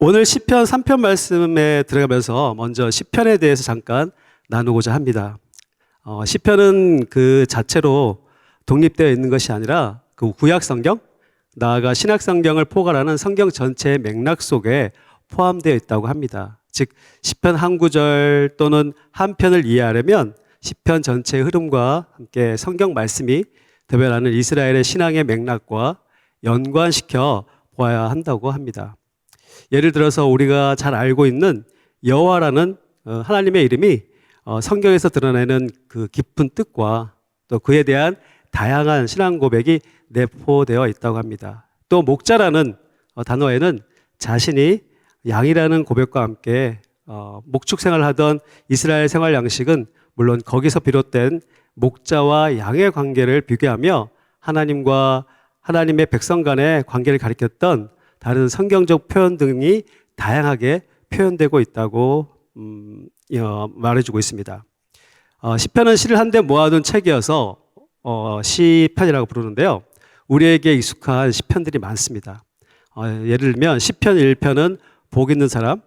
오늘 시편 3편 말씀에 들어가면서 먼저 시편에 대해서 잠깐 나누고자 합니다. 시편은 그 자체로 독립되어 있는 것이 아니라 그 구약 성경, 나아가 신약 성경을 포괄하는 성경 전체의 맥락 속에 포함되어 있다고 합니다. 즉 시편 한 구절 또는 한 편을 이해하려면 시편 전체의 흐름과 함께 성경 말씀이 대변하는 이스라엘의 신앙의 맥락과 연관시켜 보아야 한다고 합니다. 예를 들어서 우리가 잘 알고 있는 여호와라는 하나님의 이름이 성경에서 드러내는 그 깊은 뜻과 또 그에 대한 다양한 신앙 고백이 내포되어 있다고 합니다. 또 목자라는 단어에는 자신이 양이라는 고백과 함께 목축 생활을 하던 이스라엘 생활 양식은 물론 거기서 비롯된 목자와 양의 관계를 비교하며 하나님과 하나님의 백성 간의 관계를 가리켰던 다른 성경적 표현 등이 다양하게 표현되고 있다고 말해주고 있습니다. 시편은 시를 한데 모아둔 책이어서 시편이라고 부르는데요. 우리에게 익숙한 시편들이 많습니다. 예를 들면 시편 1편은 복 있는 사람,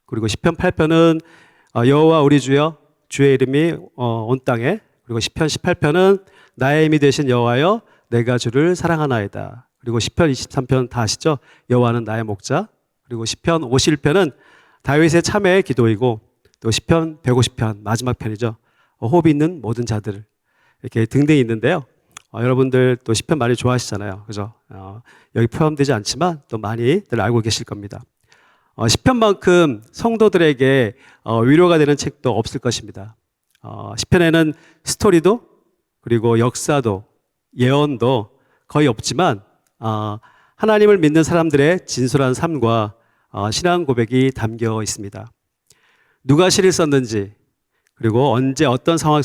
그리고 시편 8편은 여호와 우리 주여 주의 이름이 온 땅에, 그리고 시편 18편은 나의 힘이 되신 여호와여 내가 주를 사랑하나이다. 그리고 시편 23편 다 아시죠? 여호와는 나의 목자. 그리고 시편 51편은 다윗의 참회의 기도이고, 또 시편 150편 마지막 편이죠. 호흡이 있는 모든 자들, 이렇게 등등 있는데요. 여러분들 또 시편 많이 좋아하시잖아요. 그죠? 여기 포함되지 않지만 또 많이들 알고 계실 겁니다. 시편만큼 성도들에게 위로가 되는 책도 없을 것입니다. 시편에는 스토리도 그리고 역사도 예언도 거의 없지만 하나님을 믿는 사람들의 진솔한 삶과 신앙 고백이 담겨 있습니다. 누가 시를 썼는지, 그리고 언제 어떤 상황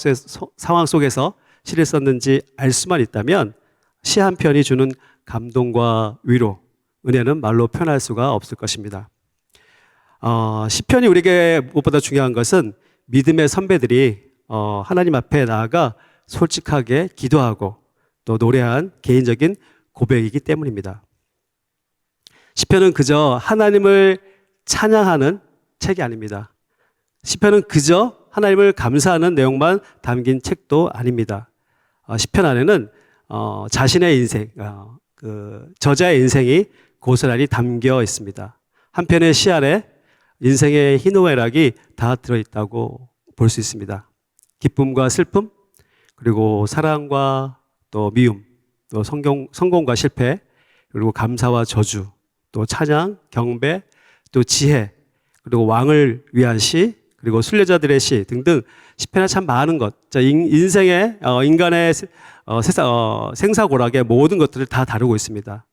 속에서 시를 썼는지 알 수만 있다면 시 한 편이 주는 감동과 위로, 은혜는 말로 표현할 수가 없을 것입니다. 시편이 우리에게 무엇보다 중요한 것은 믿음의 선배들이 하나님 앞에 나아가 솔직하게 기도하고 또 노래한 개인적인 고백이기 때문입니다. 시편은 그저 하나님을 찬양하는 책이 아닙니다. 시편은 그저 하나님을 감사하는 내용만 담긴 책도 아닙니다. 시편 안에는 자신의 인생, 그 저자의 인생이 고스란히 담겨 있습니다. 한편의 시 안에 인생의 희노애락이 다 들어있다고 볼 수 있습니다. 기쁨과 슬픔, 그리고 사랑과 또 미움, 또 성공과 실패, 그리고 감사와 저주, 또 찬양, 경배, 또 지혜, 그리고 왕을 위한 시, 그리고 순례자들의 시 등등 시편에 참 많은 것, 인생의 인간의 생사고락의 모든 것들을 다 다루고 있습니다.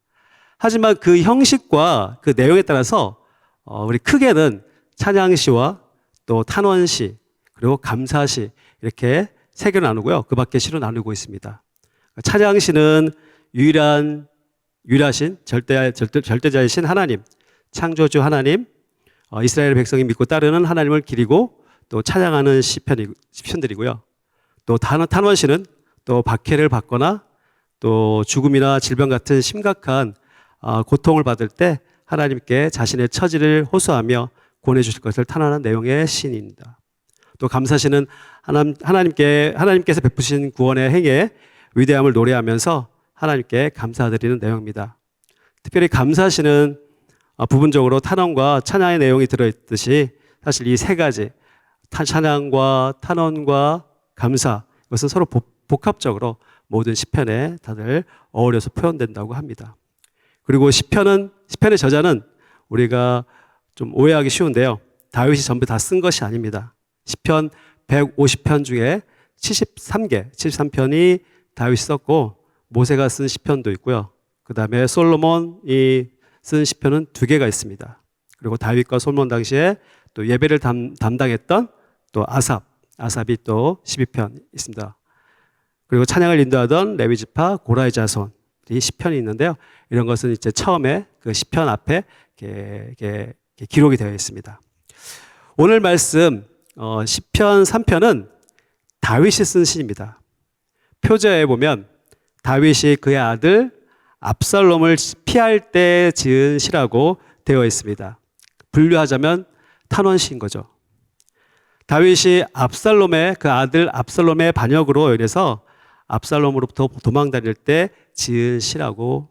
하지만 그 형식과 그 내용에 따라서 우리 크게는 찬양시와 또 탄원시, 그리고 감사시 이렇게 세 개로 나누고요. 그 밖에 시로 나누고 있습니다. 찬양시는 유일하신 절대자이신 하나님, 창조주 하나님, 이스라엘 백성이 믿고 따르는 하나님을 기리고 또 찬양하는 시편들이고요. 또 탄원시는 또 박해를 받거나 또 죽음이나 질병 같은 심각한 고통을 받을 때 하나님께 자신의 처지를 호소하며 권해주실 것을 탄원하는 내용의 시입니다. 또 감사시는 하나님께서 베푸신 구원의 행위의 위대함을 노래하면서 하나님께 감사드리는 내용입니다. 특별히 감사시는 부분적으로 탄원과 찬양의 내용이 들어있듯이 사실 이 세 가지, 찬양과 탄원과 감사, 이것은 서로 복합적으로 모든 시편에 다들 어울려서 표현된다고 합니다. 그리고 시편의 저자는 우리가 좀 오해하기 쉬운데요. 다윗이 전부 다 쓴 것이 아닙니다. 시편 150편 중에 73편이 다윗이 썼고 모세가 쓴 시편도 있고요. 그 다음에 솔로몬이 쓴 시편은 2개가 있습니다. 그리고 다윗과 솔로몬 당시에 또 예배를 담당했던 또 아삽이 또 12편 있습니다. 그리고 찬양을 인도하던 레위지파 고라의 자손 이 시편이 있는데요. 이런 것은 이제 처음에 그 시편 앞에 이렇게 기록이 되어 있습니다. 오늘 말씀 시편 3편은 다윗이 쓴 시입니다. 표제에 보면 다윗이 그의 아들 압살롬을 피할 때 지은 시라고 되어 있습니다. 분류하자면 탄원시인 거죠. 다윗이 그 아들 압살롬의 반역으로 인해서 압살롬으로부터 도망 다닐 때 지은 시라고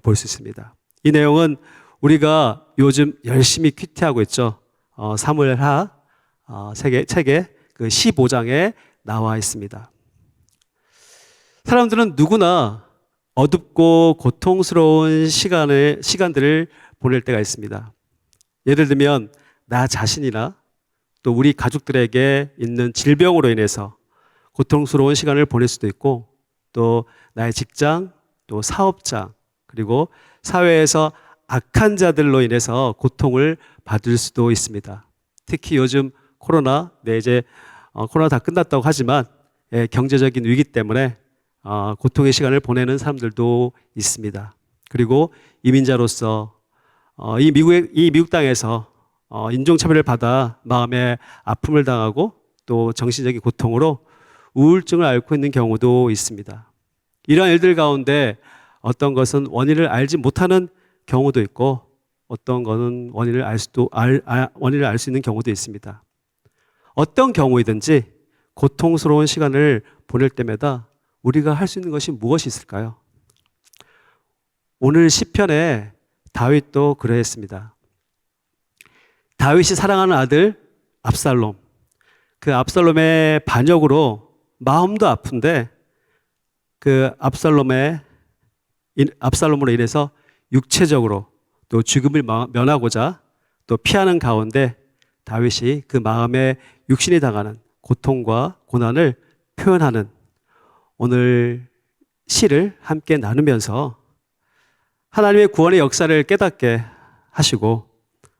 볼 수 있습니다. 이 내용은 우리가 요즘 열심히 큐티하고 있죠. 사무엘하 책의 그 15장에 나와 있습니다. 사람들은 누구나 어둡고 고통스러운 시간들을 보낼 때가 있습니다. 예를 들면 나 자신이나 또 우리 가족들에게 있는 질병으로 인해서 고통스러운 시간을 보낼 수도 있고, 또 나의 직장, 또 사업장, 그리고 사회에서 악한 자들로 인해서 고통을 받을 수도 있습니다. 특히 요즘 코로나, 이제 코로나 다 끝났다고 하지만 경제적인 위기 때문에 고통의 시간을 보내는 사람들도 있습니다. 그리고 이민자로서 이 미국 땅에서 인종차별을 받아 마음의 아픔을 당하고 또 정신적인 고통으로 우울증을 앓고 있는 경우도 있습니다. 이러한 일들 가운데 어떤 것은 원인을 알지 못하는 경우도 있고, 어떤 것은 원인을 알 수 있는 경우도 있습니다. 어떤 경우이든지 고통스러운 시간을 보낼 때마다 우리가 할 수 있는 것이 무엇이 있을까요? 오늘 시편에 다윗도 그러했습니다. 다윗이 사랑하는 아들 압살롬, 그 압살롬의 반역으로 마음도 아픈데 그 압살롬으로 인해서 육체적으로 또 죽음을 면하고자 또 피하는 가운데 다윗이 그 마음에 육신이 당하는 고통과 고난을 표현하는 오늘 시를 함께 나누면서 하나님의 구원의 역사를 깨닫게 하시고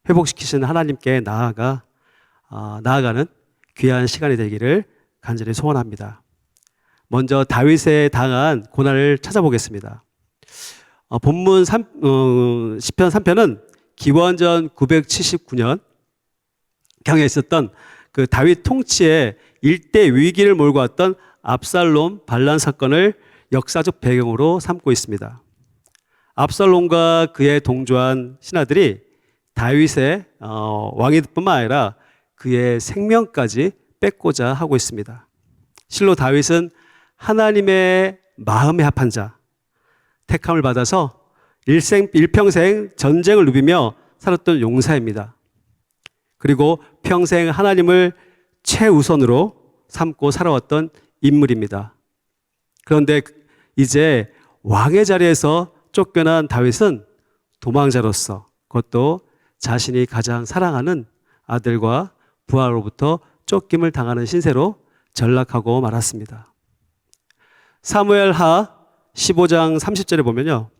회복시키시는 하나님께 나아가는 귀한 시간이 되기를 간절히 소원합니다. 먼저 다윗에 당한 고난을 찾아보겠습니다. 본문 시편 3편은 기원전 979년 경에 있었던 그 다윗 통치의 일대 위기를 몰고 왔던 압살롬 반란 사건을 역사적 배경으로 삼고 있습니다. 압살롬과 그의 동조한 신하들이 다윗의 왕위뿐만 아니라 그의 생명까지 뺏고자 하고 있습니다. 실로 다윗은 하나님의 마음에 합한 자, 택함을 받아서 일평생 전쟁을 누비며 살았던 용사입니다. 그리고 평생 하나님을 최우선으로 삼고 살아왔던 인물입니다. 그런데 이제 왕의 자리에서 쫓겨난 다윗은 도망자로서, 그것도 자신이 가장 사랑하는 아들과 부하로부터 쫓김을 당하는 신세로 전락하고 말았습니다. 사무엘하 15장 30절에 보면요,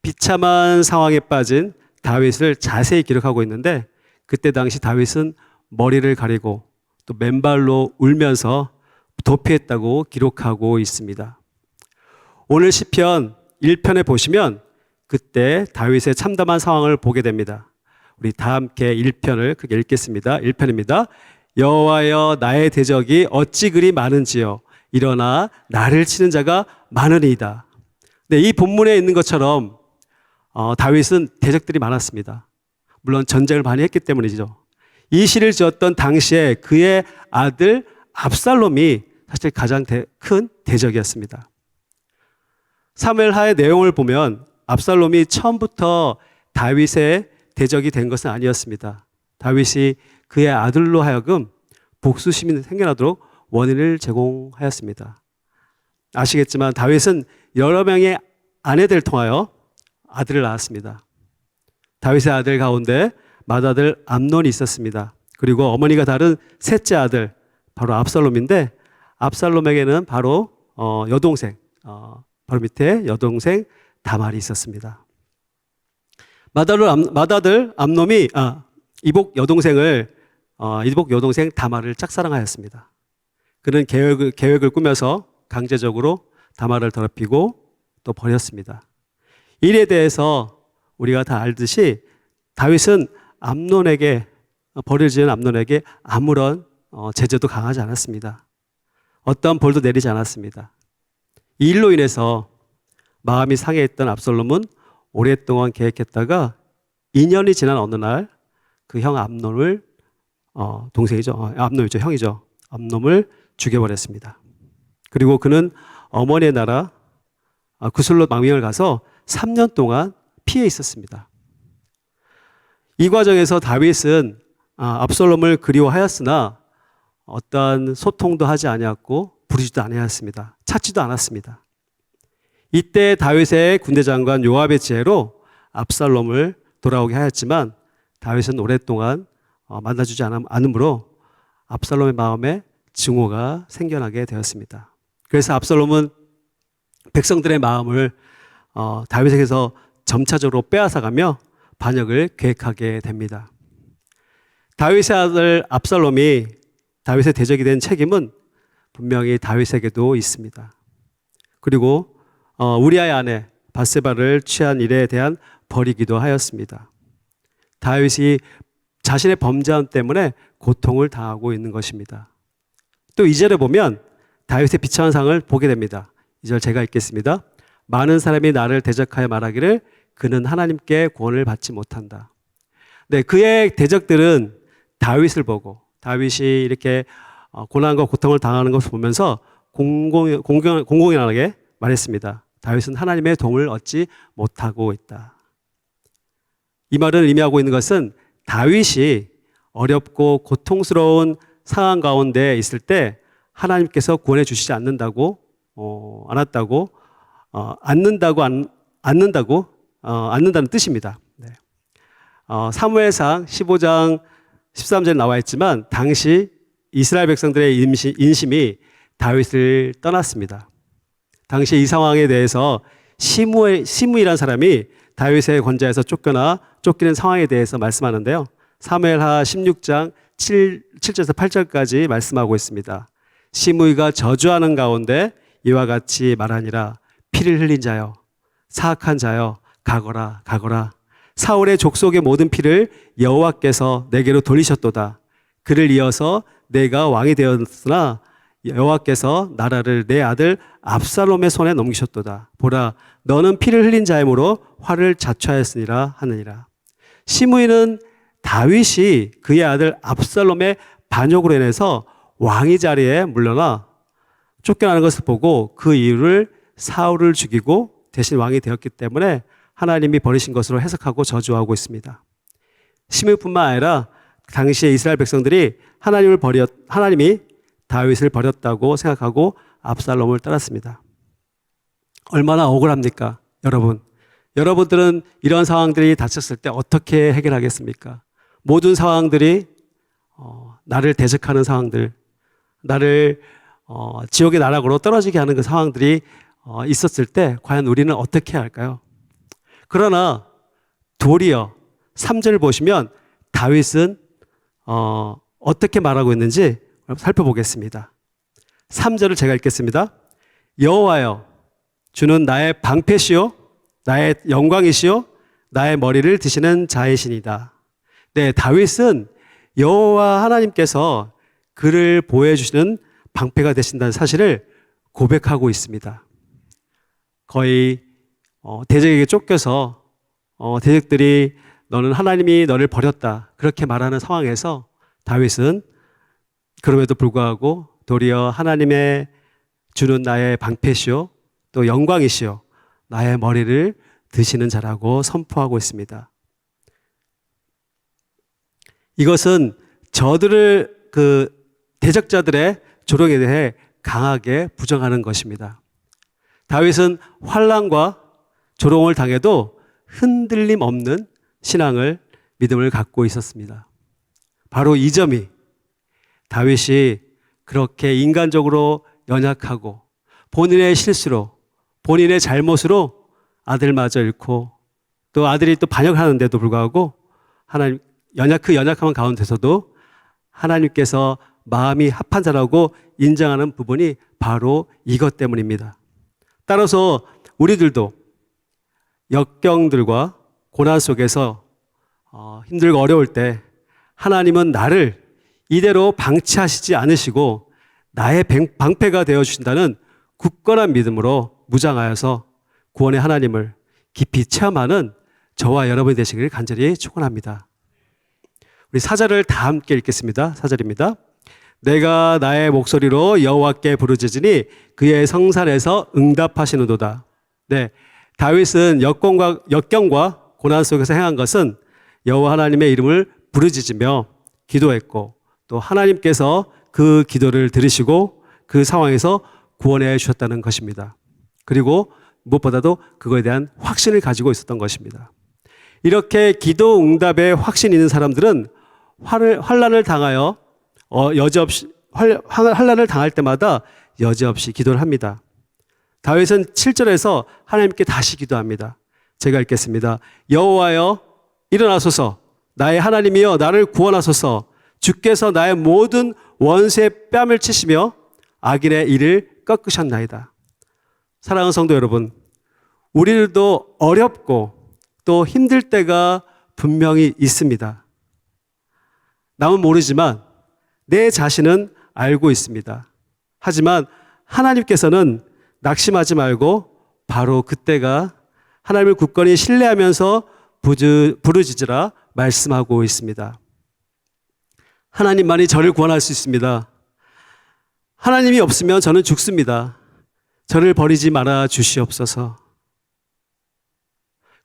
비참한 상황에 빠진 다윗을 자세히 기록하고 있는데, 그때 당시 다윗은 머리를 가리고 또 맨발로 울면서 도피했다고 기록하고 있습니다. 오늘 시편 1편에 보시면 그때 다윗의 참담한 상황을 보게 됩니다. 우리 다 함께 1편을 크게 읽겠습니다. 1편입니다. 여호와여, 나의 대적이 어찌 그리 많은지요. 일어나 나를 치는 자가 많으니이다. 네, 이 본문에 있는 것처럼 다윗은 대적들이 많았습니다. 물론 전쟁을 많이 했기 때문이죠. 이 시를 지었던 당시에 그의 아들 압살롬이 사실 가장 큰 대적이었습니다. 사무엘하의 내용을 보면 압살롬이 처음부터 다윗의 대적이 된 것은 아니었습니다. 다윗이 그의 아들로 하여금 복수심이 생겨나도록 원인을 제공하였습니다. 아시겠지만 다윗은 여러 명의 아내들을 통하여 아들을 낳았습니다. 다윗의 아들 가운데 맏아들 암논이 있었습니다. 그리고 어머니가 다른 셋째 아들 바로 압살롬인데, 압살롬에게는 바로 여동생, 바로 밑에 여동생 다말이 있었습니다. 맏아들 암논이 이복 여동생 다말을 짝사랑하였습니다. 그는 계획을 꾸며서 강제적으로 다말을 더럽히고 또 버렸습니다. 이에 대해서 우리가 다 알듯이 다윗은 벌을 지은 암논에게 아무런 제재도 강하지 않았습니다. 어떠한 벌도 내리지 않았습니다. 이 일로 인해서 마음이 상해했던 압살롬은 오랫동안 계획했다가 2년이 지난 어느 날 그 형 암논을 동생이죠. 암논이죠. 형이죠. 암논을 죽여버렸습니다. 그리고 그는 어머니의 나라 구슬롯 망명을 가서 3년 동안 피해 있었습니다. 이 과정에서 다윗은 압살롬을 그리워하였으나 어떠한 소통도 하지 아니었고 부르지도 아니었습니다. 찾지도 않았습니다. 이때 다윗의 군대 장관 요압의 지혜로 압살롬을 돌아오게 하였지만 다윗은 오랫동안 만나주지 않으므로 압살롬의 마음에 증오가 생겨나게 되었습니다. 그래서 압살롬은 백성들의 마음을 다윗에게서 점차적으로 빼앗아가며 반역을 계획하게 됩니다. 다윗의 아들 압살롬이 다윗의 대적이 된 책임은 분명히 다윗에게도 있습니다. 그리고 우리아의 아내 밧세바를 취한 일에 대한 벌이기도 하였습니다. 다윗이 자신의 범죄함 때문에 고통을 당하고 있는 것입니다. 또 2절에 보면 다윗의 비참한 상을 보게 됩니다. 2절 제가 읽겠습니다. 많은 사람이 나를 대적하여 말하기를 그는 하나님께 구원을 받지 못한다. 네, 그의 대적들은 다윗을 보고 다윗이 이렇게 고난과 고통을 당하는 것을 보면서 공공연하게 말했습니다. 다윗은 하나님의 도움을 얻지 못하고 있다. 이 말을 의미하고 있는 것은 다윗이 어렵고 고통스러운 상황 가운데 있을 때 하나님께서 구원해 주시지 않는다는 뜻입니다. 네. 사무엘상 15장 13절에 나와 있지만 당시 이스라엘 백성들의 인심이 다윗을 떠났습니다. 당시 이 상황에 대해서 시므이라는 사람이 다윗의 권좌에서 쫓기는 상황에 대해서 말씀하는데요. 사무엘하 16장 7절에서 8절까지 말씀하고 있습니다. 시므이가 저주하는 가운데 이와 같이 말하니라. 피를 흘린 자여, 사악한 자여, 가거라, 가거라. 사울의 족속의 모든 피를 여호와께서 내게로 돌리셨도다. 그를 이어서 내가 왕이 되었으나 여호와께서 나라를 내 아들 압살롬의 손에 넘기셨도다. 보라, 너는 피를 흘린 자이므로 화를 자초하였으니라 하느니라. 시므이는 다윗이 그의 아들 압살롬의 반역으로 인해서 왕위 자리에 물러나 쫓겨나는 것을 보고 그 이유를 사울을 죽이고 대신 왕이 되었기 때문에 하나님이 버리신 것으로 해석하고 저주하고 있습니다. 시므이뿐만 아니라 당시의 이스라엘 백성들이 하나님이 다윗을 버렸다고 생각하고 압살롬을 따랐습니다. 얼마나 억울합니까? 여러분들은 이런 상황들이 닥쳤을 때 어떻게 해결하겠습니까? 모든 상황들이 나를 대적하는 상황들, 나를 지옥의 나락으로 떨어지게 하는 그 상황들이 있었을 때 과연 우리는 어떻게 해야 할까요? 그러나 도리어 3절을 보시면 다윗은 어떻게 말하고 있는지 살펴보겠습니다. 3절을 제가 읽겠습니다. 여호와여, 주는 나의 방패시요 나의 영광이시요 나의 머리를 드시는 자이시니다. 네, 다윗은 여호와 하나님께서 그를 보호해 주시는 방패가 되신다는 사실을 고백하고 있습니다. 거의 대적에게 쫓겨서 대적들이 너는 하나님이 너를 버렸다 그렇게 말하는 상황에서 다윗은 그럼에도 불구하고 도리어 하나님의 주는 나의 방패시요 또 영광이시요 나의 머리를 드시는 자라고 선포하고 있습니다. 이것은 대적자들의 조롱에 대해 강하게 부정하는 것입니다. 다윗은 환난과 조롱을 당해도 흔들림 없는 믿음을 갖고 있었습니다. 바로 이 점이 다윗이 그렇게 인간적으로 연약하고 본인의 실수로 본인의 잘못으로 아들마저 잃고 또 아들이 또 반역하는데도 불구하고 그 연약함 가운데서도 하나님께서 마음이 합한 자라고 인정하는 부분이 바로 이것 때문입니다. 따라서 우리들도 역경들과 고난 속에서 힘들고 어려울 때 하나님은 나를 이대로 방치하시지 않으시고 나의 방패가 되어주신다는 굳건한 믿음으로 무장하여서 구원의 하나님을 깊이 체험하는 저와 여러분이 되시기를 간절히 축원합니다. 우리 4절을 다 함께 읽겠습니다. 4절입니다. 내가 나의 목소리로 여호와께 부르짖으니 그의 성산에서 응답하시는도다. 네, 다윗은 역경과 고난 속에서 행한 것은 여호와 하나님의 이름을 부르짖으며 기도했고 또 하나님께서 그 기도를 들으시고 그 상황에서 구원해 주셨다는 것입니다. 그리고 무엇보다도 그거에 대한 확신을 가지고 있었던 것입니다. 이렇게 기도 응답에 확신 있는 사람들은 환난을 당하여 여지없이 환난을 당할 때마다 여지없이 기도를 합니다. 다윗은 7절에서 하나님께 다시 기도합니다. 제가 읽겠습니다. 여호와여 일어나소서, 나의 하나님이여 나를 구원하소서. 주께서 나의 모든 원수의 뺨을 치시며 악인의 일을 꺾으셨나이다. 사랑하는 성도 여러분, 우리들도 어렵고 또 힘들 때가 분명히 있습니다. 남은 모르지만 내 자신은 알고 있습니다. 하지만 하나님께서는 낙심하지 말고 바로 그때가 하나님을 굳건히 신뢰하면서 부르짖으라 말씀하고 있습니다. 하나님만이 저를 구원할 수 있습니다. 하나님이 없으면 저는 죽습니다. 저를 버리지 말아 주시옵소서.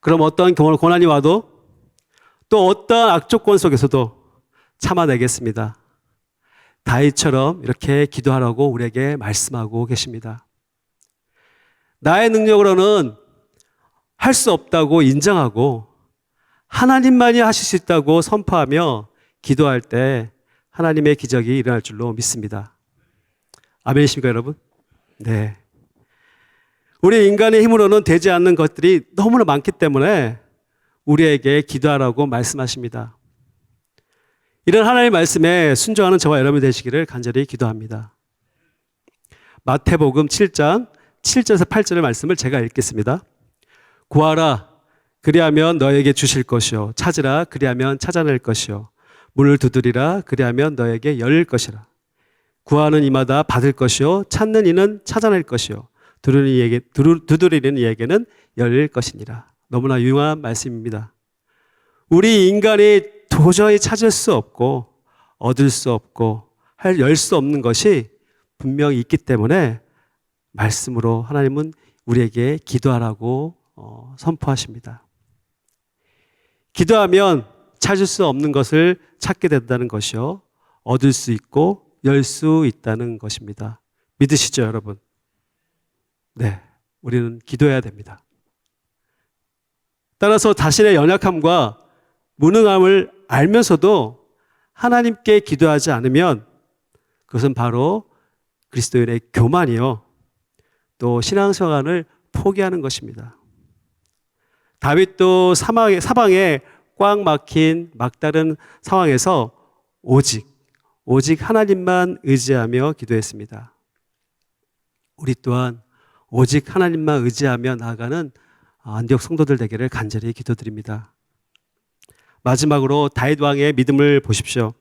그럼 어떠한 고난이 와도 또 어떠한 악조건 속에서도 참아내겠습니다. 다윗처럼 이렇게 기도하라고 우리에게 말씀하고 계십니다. 나의 능력으로는 할 수 없다고 인정하고 하나님만이 하실 수 있다고 선포하며 기도할 때 하나님의 기적이 일어날 줄로 믿습니다. 아멘이십니까, 여러분? 네. 우리 인간의 힘으로는 되지 않는 것들이 너무나 많기 때문에 우리에게 기도하라고 말씀하십니다. 이런 하나님의 말씀에 순종하는 저와 여러분이 되시기를 간절히 기도합니다. 마태복음 7장 7절에서 8절의 말씀을 제가 읽겠습니다. 구하라 그리하면 너에게 주실 것이요 찾으라 그리하면 찾아낼 것이요 문을 두드리라 그리하면 너에게 열릴 것이라. 구하는 이마다 받을 것이요 찾는 이는 찾아낼 것이요 두드리는 이에게는 열릴 것이니라. 너무나 유용한 말씀입니다. 우리 인간이 도저히 찾을 수 없고 얻을 수 없고 열 수 없는 것이 분명히 있기 때문에 말씀으로 하나님은 우리에게 기도하라고 선포하십니다. 기도하면 찾을 수 없는 것을 찾게 된다는 것이요 얻을 수 있고 열 수 있다는 것입니다. 믿으시죠, 여러분? 네, 우리는 기도해야 됩니다. 따라서 자신의 연약함과 무능함을 알면서도 하나님께 기도하지 않으면 그것은 바로 그리스도인의 교만이요 또 신앙생활을 포기하는 것입니다. 다윗도 사방에 꽉 막힌 막다른 상황에서 오직 하나님만 의지하며 기도했습니다. 우리 또한 오직 하나님만 의지하며 나아가는 안디옥 성도들 되기를 간절히 기도드립니다. 마지막으로 다윗 왕의 믿음을 보십시오.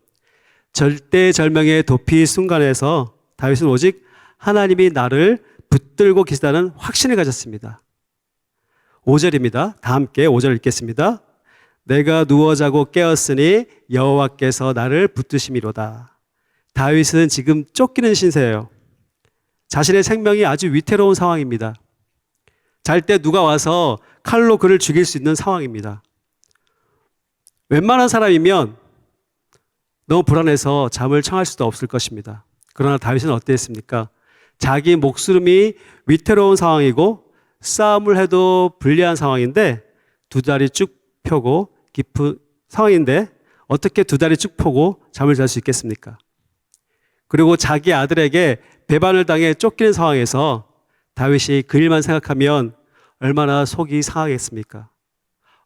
절대절명의 도피 순간에서 다윗은 오직 하나님이 나를 붙들고 계시다는 확신을 가졌습니다. 5절입니다. 다 함께 5절 읽겠습니다. 내가 누워 자고 깨었으니 여호와께서 나를 붙드심이로다. 다윗은 지금 쫓기는 신세예요. 자신의 생명이 아주 위태로운 상황입니다. 잘 때 누가 와서 칼로 그를 죽일 수 있는 상황입니다. 웬만한 사람이면 너무 불안해서 잠을 청할 수도 없을 것입니다. 그러나 다윗은 어땠습니까? 자기 목숨이 위태로운 상황이고 싸움을 해도 불리한 상황인데 두 다리 쭉 펴고 깊은 상황인데 어떻게 두 다리 쭉 펴고 잠을 잘 수 있겠습니까? 그리고 자기 아들에게 배반을 당해 쫓기는 상황에서 다윗이 그 일만 생각하면 얼마나 속이 상하겠습니까?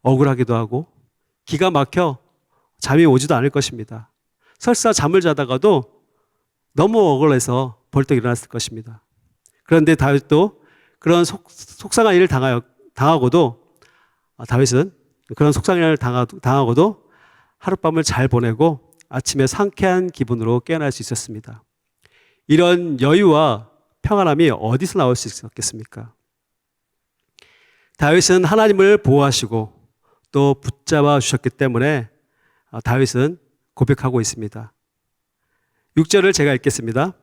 억울하기도 하고 기가 막혀 잠이 오지도 않을 것입니다. 설사 잠을 자다가도 너무 억울해서 벌떡 일어났을 것입니다. 그런데 다윗도 그런 속상한 일을 당하고도 다윗은 그런 속상한 일을 당하고도 하룻밤을 잘 보내고 아침에 상쾌한 기분으로 깨어날 수 있었습니다. 이런 여유와 평안함이 어디서 나올 수 있었겠습니까? 다윗은 하나님을 보호하시고 또 붙잡아 주셨기 때문에 다윗은 고백하고 있습니다. 6절을 제가 읽겠습니다.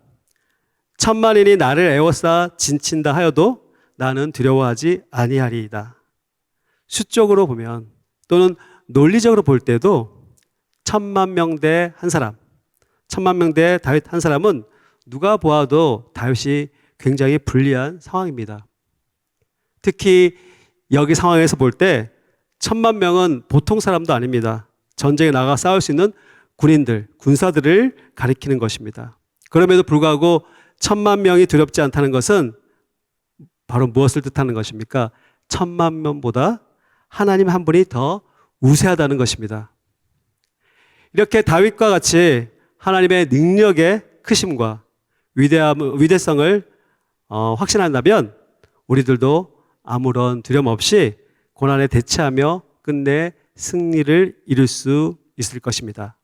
천만인이 나를 에워싸 진친다 하여도 나는 두려워하지 아니하리이다. 수적으로 보면 또는 논리적으로 볼 때도 10,000명 대 한 사람, 10,000명 대 다윗 한 사람은 누가 보아도 다윗이 굉장히 불리한 상황입니다. 특히 여기 상황에서 볼 때 10,000명은 보통 사람도 아닙니다. 전쟁에 나가 싸울 수 있는 군인들, 군사들을 가리키는 것입니다. 그럼에도 불구하고 10,000명이 두렵지 않다는 것은 바로 무엇을 뜻하는 것입니까? 10,000명보다 하나님 한 분이 더 우세하다는 것입니다. 이렇게 다윗과 같이 하나님의 능력의 크심과 위대성을 확신한다면 우리들도 아무런 두려움 없이 고난에 대처하며 끝내 승리를 이룰 수 있을 것입니다.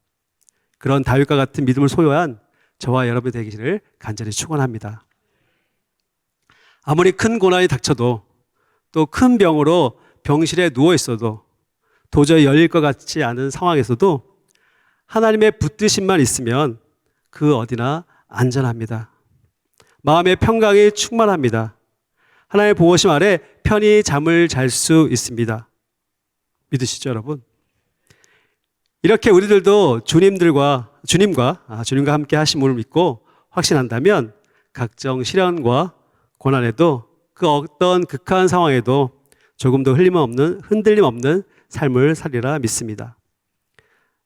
그런 다윗과 같은 믿음을 소유한 저와 여러분이 되기를 간절히 축원합니다. 아무리 큰 고난이 닥쳐도 또 큰 병으로 병실에 누워 있어도 도저히 열릴 것 같지 않은 상황에서도 하나님의 붙드심만 있으면 그 어디나 안전합니다. 마음의 평강이 충만합니다. 하나님의 보호심 아래 편히 잠을 잘 수 있습니다. 믿으시죠, 여러분? 이렇게 우리들도 주님과 함께 하심을 믿고 확신한다면 각종 시련과 고난에도 그 어떤 극한 상황에도 조금도 흔들림 없는 삶을 살리라 믿습니다.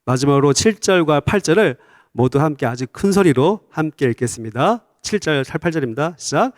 마지막으로 7절과 8절을 모두 함께 아주 큰 소리로 함께 읽겠습니다. 7절, 8절입니다. 시작.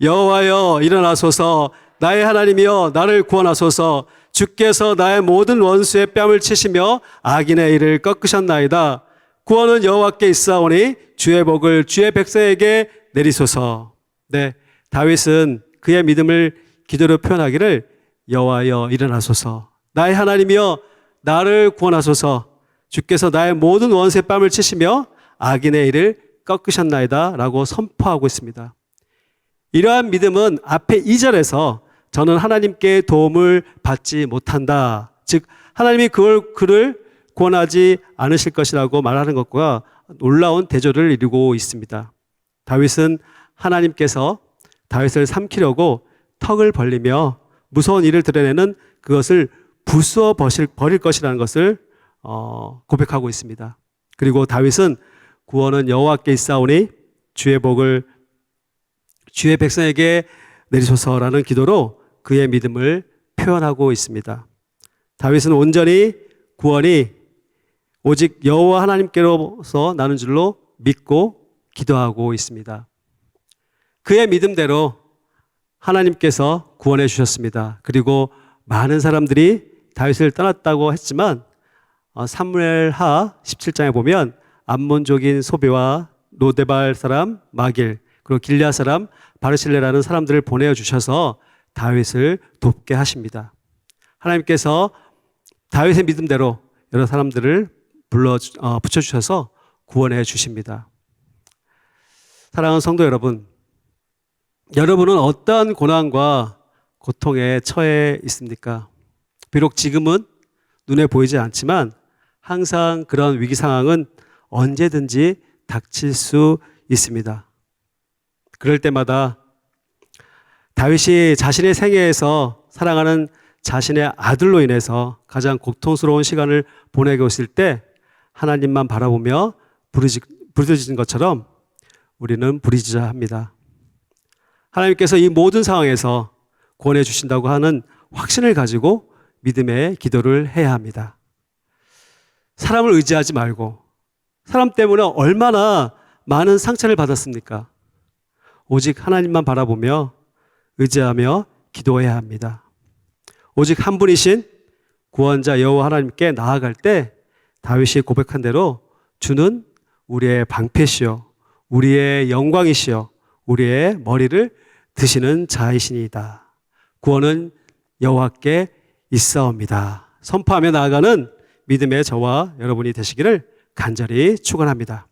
여호와여 일어나소서, 나의 하나님이여 나를 구원하소서. 주께서 나의 모든 원수의 뺨을 치시며 악인의 일을 꺾으셨나이다. 구원은 여호와께 있사오니 주의 복을 주의 백성에게 내리소서. 네, 다윗은 그의 믿음을 기도로 표현하기를 여호와여 일어나소서, 나의 하나님이여 나를 구원하소서. 주께서 나의 모든 원수의 뺨을 치시며 악인의 일을 꺾으셨나이다 라고 선포하고 있습니다. 이러한 믿음은 앞에 2절에서 저는 하나님께 도움을 받지 못한다, 즉 하나님이 그를 구원하지 않으실 것이라고 말하는 것과 놀라운 대조를 이루고 있습니다. 다윗은 하나님께서 다윗을 삼키려고 턱을 벌리며 무서운 일을 드러내는 그것을 부수어 버릴 것이라는 것을 고백하고 있습니다. 그리고 다윗은 구원은 여호와께 있사오니 주의 복을 주의 백성에게 내리소서라는 기도로 그의 믿음을 표현하고 있습니다. 다윗은 온전히 구원이 오직 여호와 하나님께로서 나는 줄로 믿고 기도하고 있습니다. 그의 믿음대로 하나님께서 구원해 주셨습니다. 그리고 많은 사람들이 다윗을 떠났다고 했지만 사무엘하 17장에 보면 암몬족인 소비와 로데발 사람 마길, 그리고 길리앗 사람 바르실레라는 사람들을 보내주셔서 다윗을 돕게 하십니다. 하나님께서 다윗의 믿음대로 여러 사람들을 붙여주셔서 구원해 주십니다. 사랑하는 성도 여러분, 여러분은 어떠한 고난과 고통에 처해 있습니까? 비록 지금은 눈에 보이지 않지만 항상 그런 위기 상황은 언제든지 닥칠 수 있습니다. 그럴 때마다 다윗이 자신의 생애에서 사랑하는 자신의 아들로 인해서 가장 고통스러운 시간을 보내고 있을 때 하나님만 바라보며 부르짖은 것처럼 우리는 부르짖어야 합니다. 하나님께서 이 모든 상황에서 구원해 주신다고 하는 확신을 가지고 믿음의 기도를 해야 합니다. 사람을 의지하지 말고, 사람 때문에 얼마나 많은 상처를 받았습니까? 오직 하나님만 바라보며 의지하며 기도해야 합니다. 오직 한 분이신 구원자 여호와 하나님께 나아갈 때 다윗이 고백한 대로 주는 우리의 방패시요 우리의 영광이시요 우리의 머리를 드시는 자이시니이다. 구원은 여호와께 있사옵니다. 선포하며 나아가는 믿음의 저와 여러분이 되시기를 간절히 축원합니다.